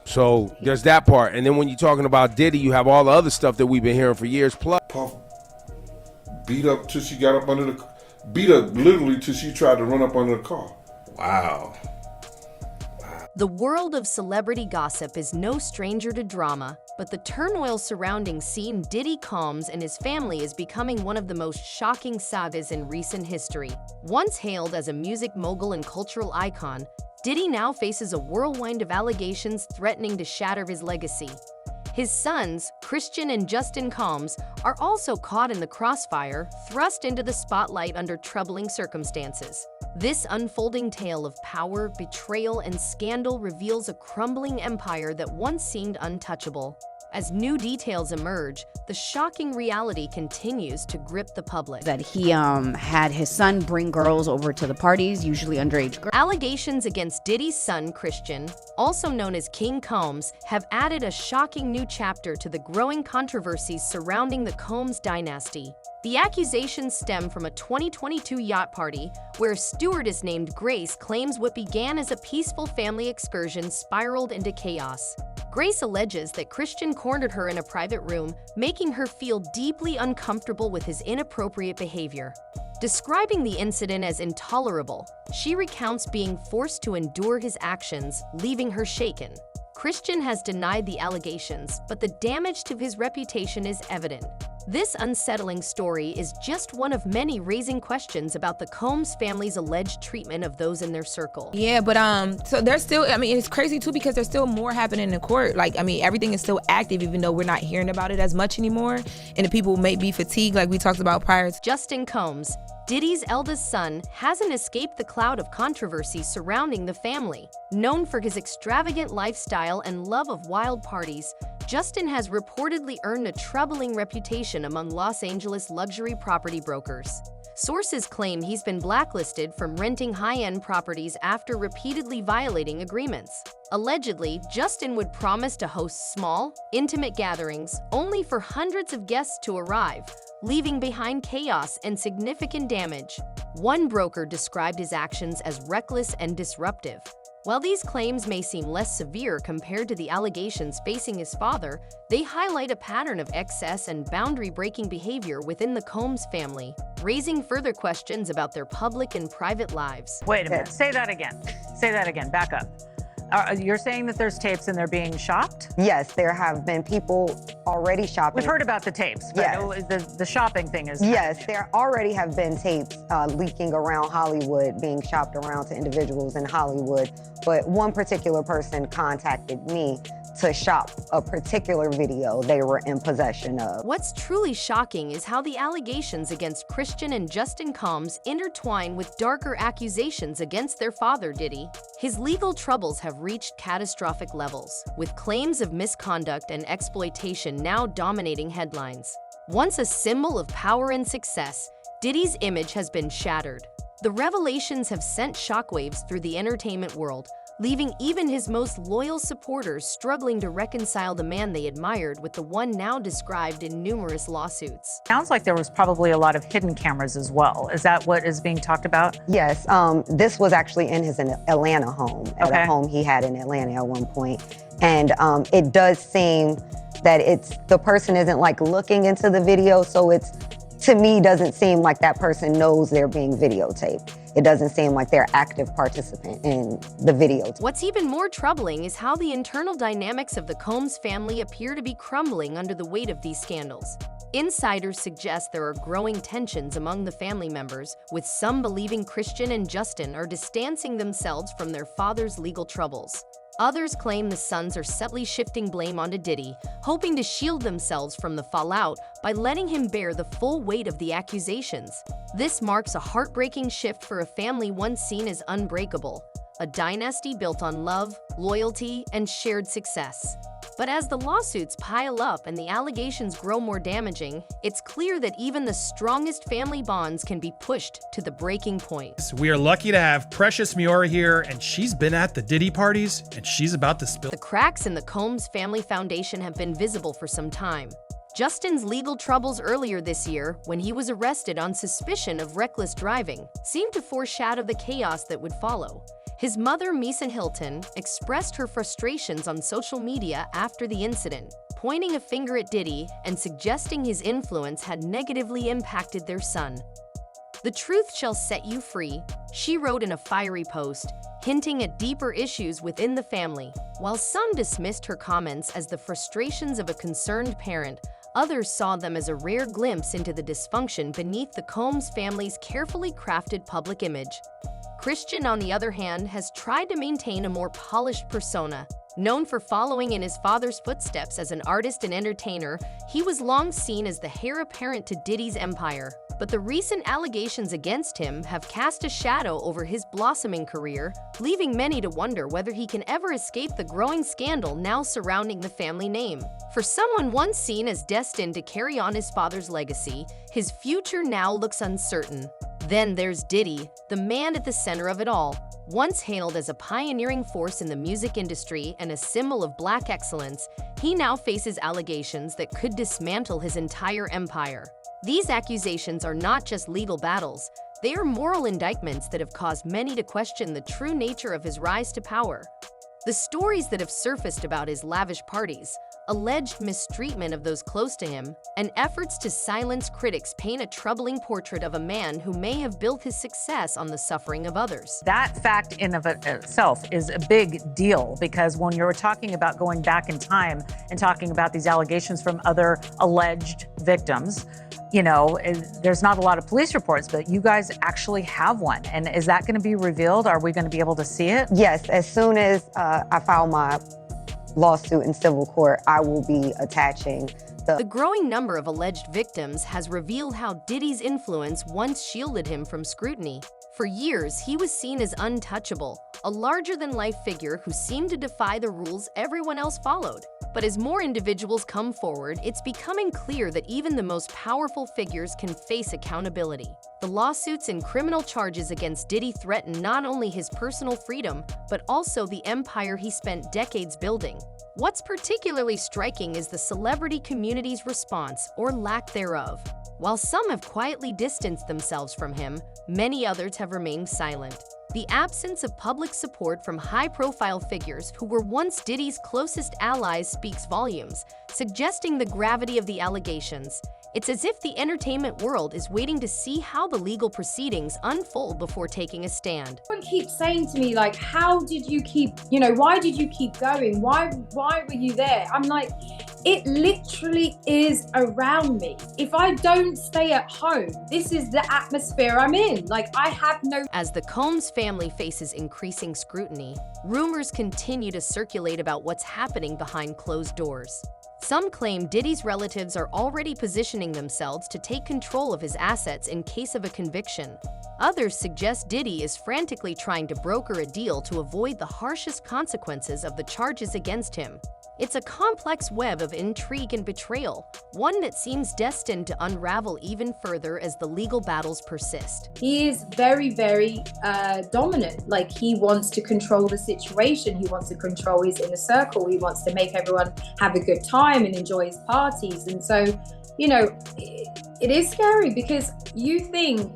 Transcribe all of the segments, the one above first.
So there's that part. And then when you're talking about Diddy, you have all the other stuff that we've been hearing for years plus. Puff beat up till she got up under the, beat up literally till she tried to run up under the car. Wow. The world of celebrity gossip is no stranger to drama, but the turmoil surrounding Sean Diddy Combs and his family is becoming one of the most shocking sagas in recent history. Once hailed as a music mogul and cultural icon, Diddy now faces a whirlwind of allegations threatening to shatter his legacy. His sons, Christian and Justin Combs, are also caught in the crossfire, thrust into the spotlight under troubling circumstances. This unfolding tale of power, betrayal, and scandal reveals a crumbling empire that once seemed untouchable. As new details emerge, the shocking reality continues to grip the public. That he had his son bring girls over to the parties, usually underage girls. Allegations against Diddy's son, Christian, also known as King Combs, have added a shocking new chapter to the growing controversies surrounding the Combs dynasty. The accusations stem from a 2022 yacht party where a stewardess named Grace claims what began as a peaceful family excursion spiraled into chaos. Grace alleges that Christian cornered her in a private room, making her feel deeply uncomfortable with his inappropriate behavior. Describing the incident as intolerable, she recounts being forced to endure his actions, leaving her shaken. Christian has denied the allegations, but the damage to his reputation is evident. This unsettling story is just one of many raising questions about the Combs family's alleged treatment of those in their circle. Yeah, but so there's still, I mean, it's crazy too because there's still more happening in court. Like, I mean, everything is still active even though we're not hearing about it as much anymore. And the people may be fatigued like we talked about prior. Justin Combs, Diddy's eldest son, hasn't escaped the cloud of controversy surrounding the family. Known for his extravagant lifestyle and love of wild parties, Justin has reportedly earned a troubling reputation among Los Angeles luxury property brokers. Sources claim he's been blacklisted from renting high-end properties after repeatedly violating agreements. Allegedly, Justin would promise to host small, intimate gatherings only for hundreds of guests to arrive, leaving behind chaos and significant damage. One broker described his actions as reckless and disruptive. While these claims may seem less severe compared to the allegations facing his father, they highlight a pattern of excess and boundary-breaking behavior within the Combs family, raising further questions about their public and private lives. Wait a minute, say that again. Say that again, back up. You're saying that there's tapes and they're being shopped? Yes, there have been people already shopping. We've heard about the tapes, but yes. The shopping thing is... Yes, there already have been tapes leaking around Hollywood, being shopped around to individuals in Hollywood. But one particular person contacted me to shop a particular video they were in possession of. What's truly shocking is how the allegations against Christian and Justin Combs intertwine with darker accusations against their father, Diddy. His legal troubles have reached catastrophic levels, with claims of misconduct and exploitation now dominating headlines. Once a symbol of power and success, Diddy's image has been shattered. The revelations have sent shockwaves through the entertainment world, leaving even his most loyal supporters struggling to reconcile the man they admired with the one now described in numerous lawsuits. Sounds like there was probably a lot of hidden cameras as well. Is that what is being talked about? Yes, this was actually in his Atlanta home, at a home he had in Atlanta at one point. And it does seem that the person isn't like looking into the video, so it's, to me, doesn't seem like that person knows they're being videotaped. It doesn't seem like they're active participant in the video. What's even more troubling is how the internal dynamics of the Combs family appear to be crumbling under the weight of these scandals. Insiders suggest there are growing tensions among the family members, with some believing Christian and Justin are distancing themselves from their father's legal troubles. Others claim the sons are subtly shifting blame onto Diddy, hoping to shield themselves from the fallout by letting him bear the full weight of the accusations. This marks a heartbreaking shift for a family once seen as unbreakable, a dynasty built on love, loyalty, and shared success. But as the lawsuits pile up and the allegations grow more damaging, it's clear that even the strongest family bonds can be pushed to the breaking point. We are lucky to have Precious Miura here, and she's been at the Diddy parties, and she's about to spill. The cracks in the Combs family foundation have been visible for some time. Justin's legal troubles earlier this year, when he was arrested on suspicion of reckless driving, seemed to foreshadow the chaos that would follow. His mother, Misa Hilton, expressed her frustrations on social media after the incident, pointing a finger at Diddy and suggesting his influence had negatively impacted their son. "The truth shall set you free," she wrote in a fiery post, hinting at deeper issues within the family. While some dismissed her comments as the frustrations of a concerned parent, others saw them as a rare glimpse into the dysfunction beneath the Combs family's carefully crafted public image. Christian, on the other hand, has tried to maintain a more polished persona. Known for following in his father's footsteps as an artist and entertainer, he was long seen as the heir apparent to Diddy's empire. But the recent allegations against him have cast a shadow over his blossoming career, leaving many to wonder whether he can ever escape the growing scandal now surrounding the family name. For someone once seen as destined to carry on his father's legacy, his future now looks uncertain. Then there's Diddy, the man at the center of it all. Once hailed as a pioneering force in the music industry and a symbol of Black excellence, he now faces allegations that could dismantle his entire empire. These accusations are not just legal battles, they are moral indictments that have caused many to question the true nature of his rise to power. The stories that have surfaced about his lavish parties, alleged mistreatment of those close to him, and efforts to silence critics paint a troubling portrait of a man who may have built his success on the suffering of others. That fact in of itself is a big deal, because when you're talking about going back in time and talking about these allegations from other alleged victims, you know, there's not a lot of police reports, but you guys actually have one. And is that going to be revealed? Are we going to be able to see it? Yes, as soon as I file my lawsuit in civil court, I will be attaching The growing number of alleged victims has revealed how Diddy's influence once shielded him from scrutiny. For years, he was seen as untouchable, a larger-than-life figure who seemed to defy the rules everyone else followed. But as more individuals come forward, it's becoming clear that even the most powerful figures can face accountability. The lawsuits and criminal charges against Diddy threaten not only his personal freedom, but also the empire he spent decades building. What's particularly striking is the celebrity community's response, or lack thereof. While some have quietly distanced themselves from him, many others have remained silent. The absence of public support from high-profile figures who were once Diddy's closest allies speaks volumes, suggesting the gravity of the allegations. It's as if the entertainment world is waiting to see how the legal proceedings unfold before taking a stand. Everyone keeps saying to me, like, how did you keep, why did you keep going? Why were you there? I'm like, it literally is around me. If I don't stay at home, this is the atmosphere I'm in. Like, I have no... As the Combs family faces increasing scrutiny, rumors continue to circulate about what's happening behind closed doors. Some claim Diddy's relatives are already positioning themselves to take control of his assets in case of a conviction. Others suggest Diddy is frantically trying to broker a deal to avoid the harshest consequences of the charges against him. It's a complex web of intrigue and betrayal, one that seems destined to unravel even further as the legal battles persist. He is very, very dominant. Like, he wants to control the situation. He wants to control his inner circle. He wants to make everyone have a good time and enjoy his parties. And so, it is scary, because you think,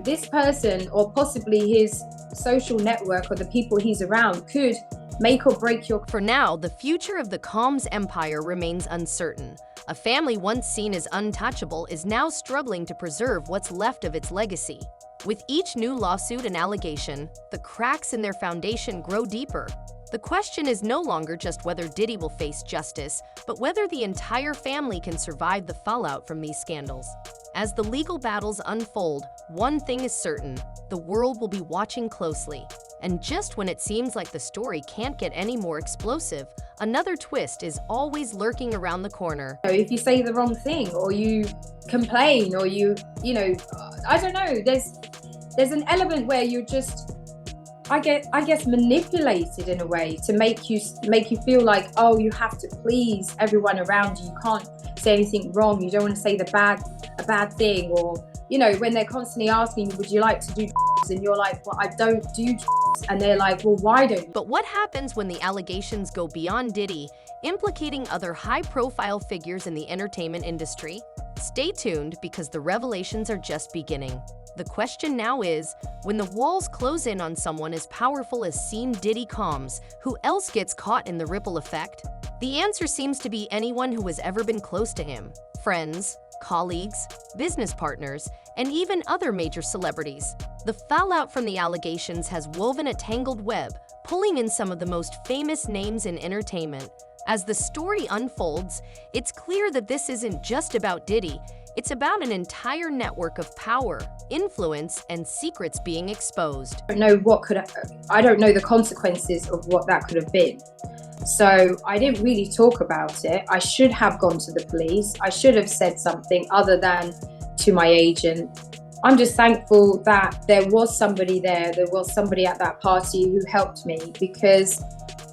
this person, or possibly his social network or the people he's around, could make or break your... For now, the future of the Combs empire remains uncertain. A family once seen as untouchable is now struggling to preserve what's left of its legacy. With each new lawsuit and allegation, the cracks in their foundation grow deeper. The question is no longer just whether Diddy will face justice, but whether the entire family can survive the fallout from these scandals. As the legal battles unfold, one thing is certain: the world will be watching closely. And just when it seems like the story can't get any more explosive, another twist is always lurking around the corner. If you say the wrong thing, or you complain, or I don't know, there's an element where you're just, I guess manipulated in a way to make you feel like, oh, you have to please everyone around you. You can't say anything wrong. You don't want to say a bad thing, or when they're constantly asking you, would you like to do drugs? And you're like, well, I don't do drugs. and they're like, well, why don't you? But what happens when the allegations go beyond Diddy, implicating other high-profile figures in the entertainment industry? Stay tuned because the revelations are just beginning. The question now is, when the walls close in on someone as powerful as Scene Diddy Combs, who else gets caught in the ripple effect? The answer seems to be anyone who has ever been close to him. Friends, colleagues, business partners, and even other major celebrities. The fallout from the allegations has woven a tangled web, pulling in some of the most famous names in entertainment. As the story unfolds, it's clear that this isn't just about Diddy. It's about an entire network of power, influence, and secrets being exposed. I don't know the consequences of what that could have been. So I didn't really talk about it. I should have gone to the police. I should have said something other than to my agent. I'm just thankful that there was somebody there. There was somebody at that party who helped me, because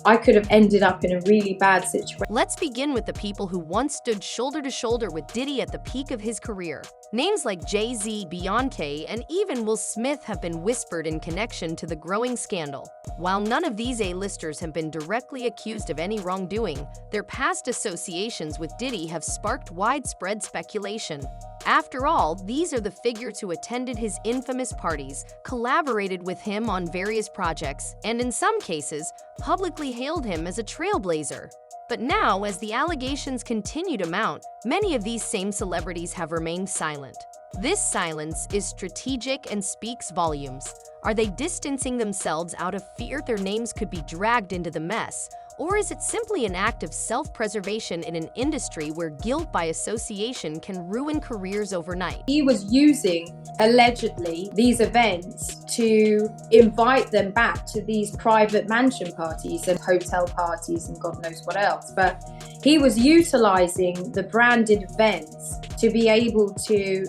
I could have ended up in a really bad situation. Let's begin with the people who once stood shoulder to shoulder with Diddy at the peak of his career. Names like Jay-Z, Beyonce, and even Will Smith have been whispered in connection to the growing scandal. While none of these A-listers have been directly accused of any wrongdoing, their past associations with Diddy have sparked widespread speculation. After all, these are the figures who attended his infamous parties, collaborated with him on various projects, and in some cases, publicly hailed him as a trailblazer. But now, as the allegations continue to mount, many of these same celebrities have remained silent. This silence is strategic and speaks volumes. Are they distancing themselves out of fear their names could be dragged into the mess? Or is it simply an act of self-preservation in an industry where guilt by association can ruin careers overnight? He was using, allegedly, these events to invite them back to these private mansion parties and hotel parties and God knows what else. But he was utilizing the branded events to be able to,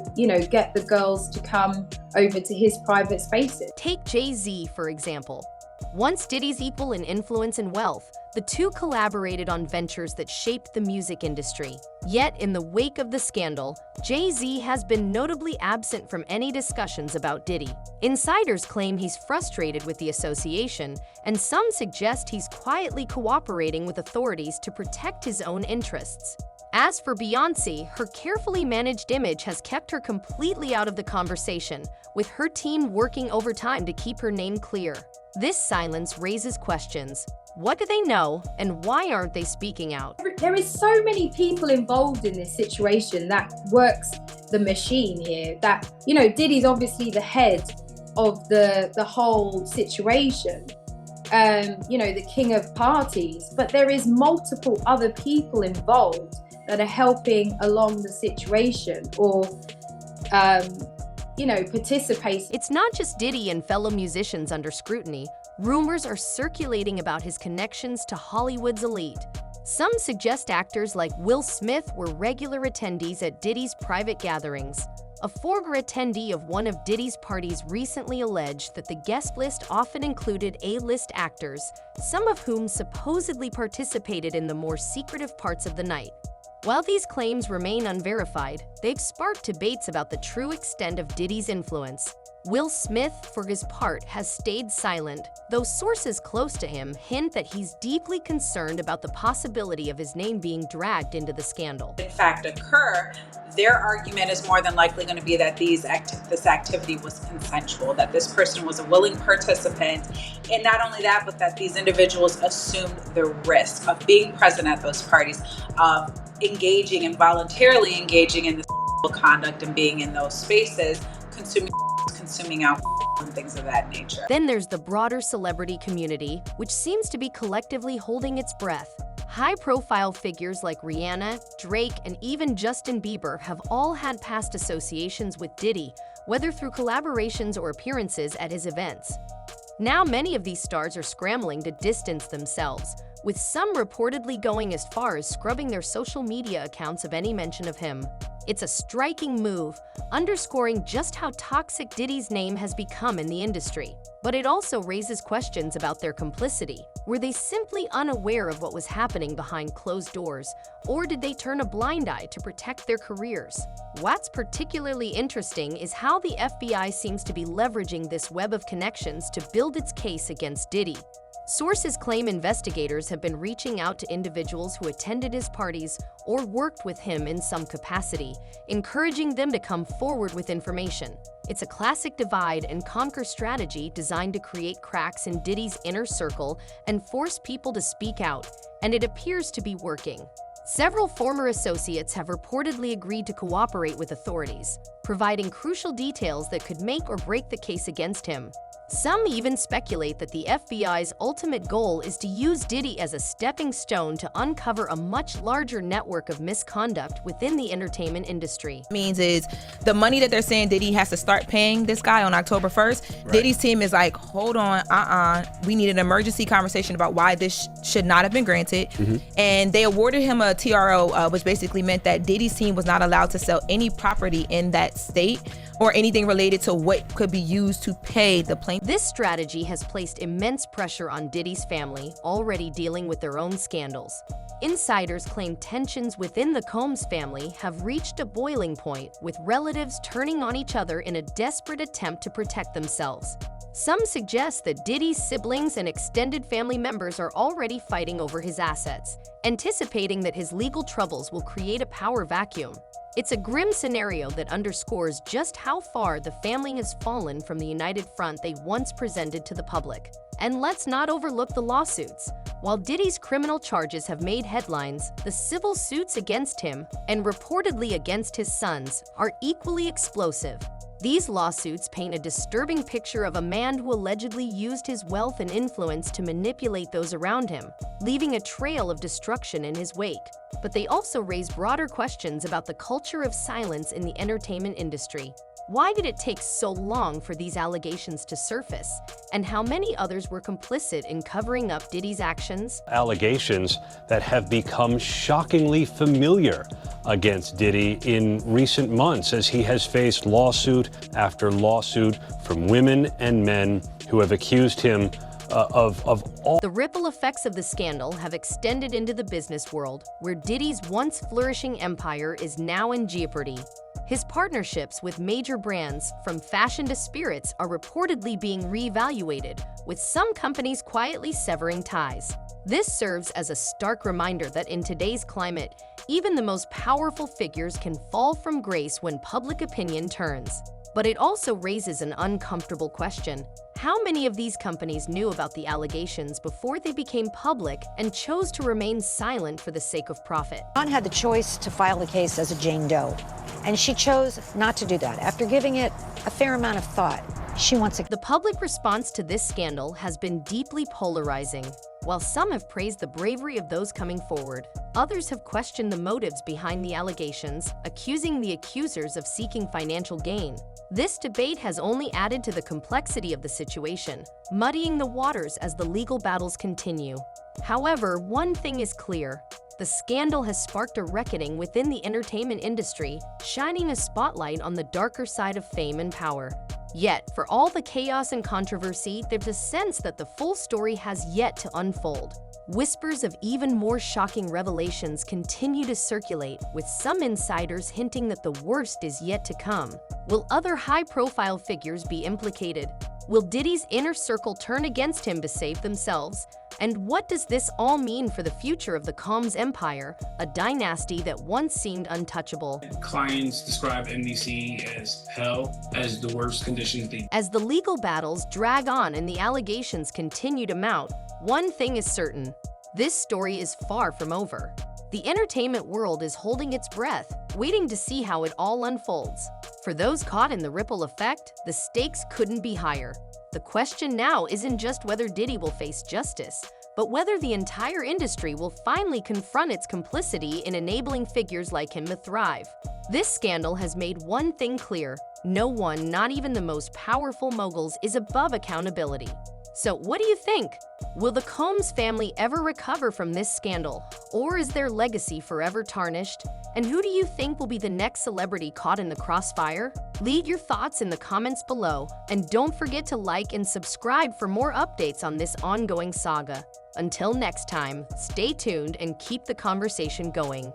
get the girls to come over to his private spaces. Take Jay-Z, for example. Once Diddy's equal in influence and wealth, the two collaborated on ventures that shaped the music industry. Yet, in the wake of the scandal, Jay-Z has been notably absent from any discussions about Diddy. Insiders claim he's frustrated with the association, and some suggest he's quietly cooperating with authorities to protect his own interests. As for Beyonce, her carefully managed image has kept her completely out of the conversation, with her team working overtime to keep her name clear. This silence raises questions. What do they know, and why aren't they speaking out? There is so many people involved in this situation that works the machine here. That, Diddy's obviously the head of the whole situation. The king of parties. But there is multiple other people involved that are helping along the situation or participate. It's not just Diddy and fellow musicians under scrutiny. Rumors are circulating about his connections to Hollywood's elite. Some suggest actors like Will Smith were regular attendees at Diddy's private gatherings. A former attendee of one of Diddy's parties recently alleged that the guest list often included A-list actors, some of whom supposedly participated in the more secretive parts of the night. While these claims remain unverified, they've sparked debates about the true extent of Diddy's influence. Will Smith, for his part, has stayed silent, though sources close to him hint that he's deeply concerned about the possibility of his name being dragged into the scandal. In fact, occur, their argument is more than likely going to be that this activity was consensual, that this person was a willing participant, and not only that, but that these individuals assumed the risk of being present at those parties, of engaging and voluntarily engaging in this conduct and being in those spaces, consuming alcohol and things of that nature. Then there's the broader celebrity community, which seems to be collectively holding its breath. High-profile figures like Rihanna, Drake, and even Justin Bieber have all had past associations with Diddy, whether through collaborations or appearances at his events. Now many of these stars are scrambling to distance themselves, with some reportedly going as far as scrubbing their social media accounts of any mention of him. It's a striking move, underscoring just how toxic Diddy's name has become in the industry. But it also raises questions about their complicity. Were they simply unaware of what was happening behind closed doors, or did they turn a blind eye to protect their careers? What's particularly interesting is how the FBI seems to be leveraging this web of connections to build its case against Diddy. Sources claim investigators have been reaching out to individuals who attended his parties or worked with him in some capacity, encouraging them to come forward with information. It's a classic divide-and-conquer strategy designed to create cracks in Diddy's inner circle and force people to speak out, and it appears to be working. Several former associates have reportedly agreed to cooperate with authorities, providing crucial details that could make or break the case against him. Some even speculate that the FBI's ultimate goal is to use Diddy as a stepping stone to uncover a much larger network of misconduct within the entertainment industry. Means is the money that they're saying Diddy has to start paying this guy on October 1st. Right. Diddy's team is like, hold on, we need an emergency conversation about why this should not have been granted. And they awarded him a TRO, which basically meant that Diddy's team was not allowed to sell any property in that state or anything related to what could be used to pay the plaintiff. This strategy has placed immense pressure on Diddy's family, already dealing with their own scandals. Insiders claim tensions within the Combs family have reached a boiling point, with relatives turning on each other in a desperate attempt to protect themselves. Some suggest that Diddy's siblings and extended family members are already fighting over his assets, anticipating that his legal troubles will create a power vacuum. It's a grim scenario that underscores just how far the family has fallen from the united front they once presented to the public. And let's not overlook the lawsuits. While Diddy's criminal charges have made headlines, the civil suits against him, and reportedly against his sons, are equally explosive. These lawsuits paint a disturbing picture of a man who allegedly used his wealth and influence to manipulate those around him, leaving a trail of destruction in his wake. But they also raise broader questions about the culture of silence in the entertainment industry. Why did it take so long for these allegations to surface? And how many others were complicit in covering up Diddy's actions? Allegations that have become shockingly familiar against Diddy in recent months, as he has faced lawsuit after lawsuit from women and men who have accused him of all. The ripple effects of the scandal have extended into the business world, where Diddy's once flourishing empire is now in jeopardy. His partnerships with major brands, from fashion to spirits, are reportedly being reevaluated, with some companies quietly severing ties. This serves as a stark reminder that in today's climate, even the most powerful figures can fall from grace when public opinion turns. But it also raises an uncomfortable question. How many of these companies knew about the allegations before they became public and chose to remain silent for the sake of profit? Dawn had the choice to file the case as a Jane Doe, and she chose not to do that. After giving it a fair amount of thought, she wants to. The public response to this scandal has been deeply polarizing. While some have praised the bravery of those coming forward, others have questioned the motives behind the allegations, accusing the accusers of seeking financial gain. This debate has only added to the complexity of the situation, muddying the waters as the legal battles continue. However, one thing is clear. The scandal has sparked a reckoning within the entertainment industry, shining a spotlight on the darker side of fame and power. Yet, for all the chaos and controversy, there's a sense that the full story has yet to unfold. Whispers of even more shocking revelations continue to circulate, with some insiders hinting that the worst is yet to come. Will other high-profile figures be implicated? Will Diddy's inner circle turn against him to save themselves? And what does this all mean for the future of the Combs empire, a dynasty that once seemed untouchable? Clients describe NBC as hell, as the worst conditions. As the legal battles drag on and the allegations continue to mount, one thing is certain: this story is far from over. The entertainment world is holding its breath, waiting to see how it all unfolds. For those caught in the ripple effect, the stakes couldn't be higher. The question now isn't just whether Diddy will face justice, but whether the entire industry will finally confront its complicity in enabling figures like him to thrive. This scandal has made one thing clear: no one, not even the most powerful moguls, is above accountability. So what do you think? Will the Combs family ever recover from this scandal? Or is their legacy forever tarnished? And who do you think will be the next celebrity caught in the crossfire? Leave your thoughts in the comments below, and don't forget to like and subscribe for more updates on this ongoing saga. Until next time, stay tuned and keep the conversation going.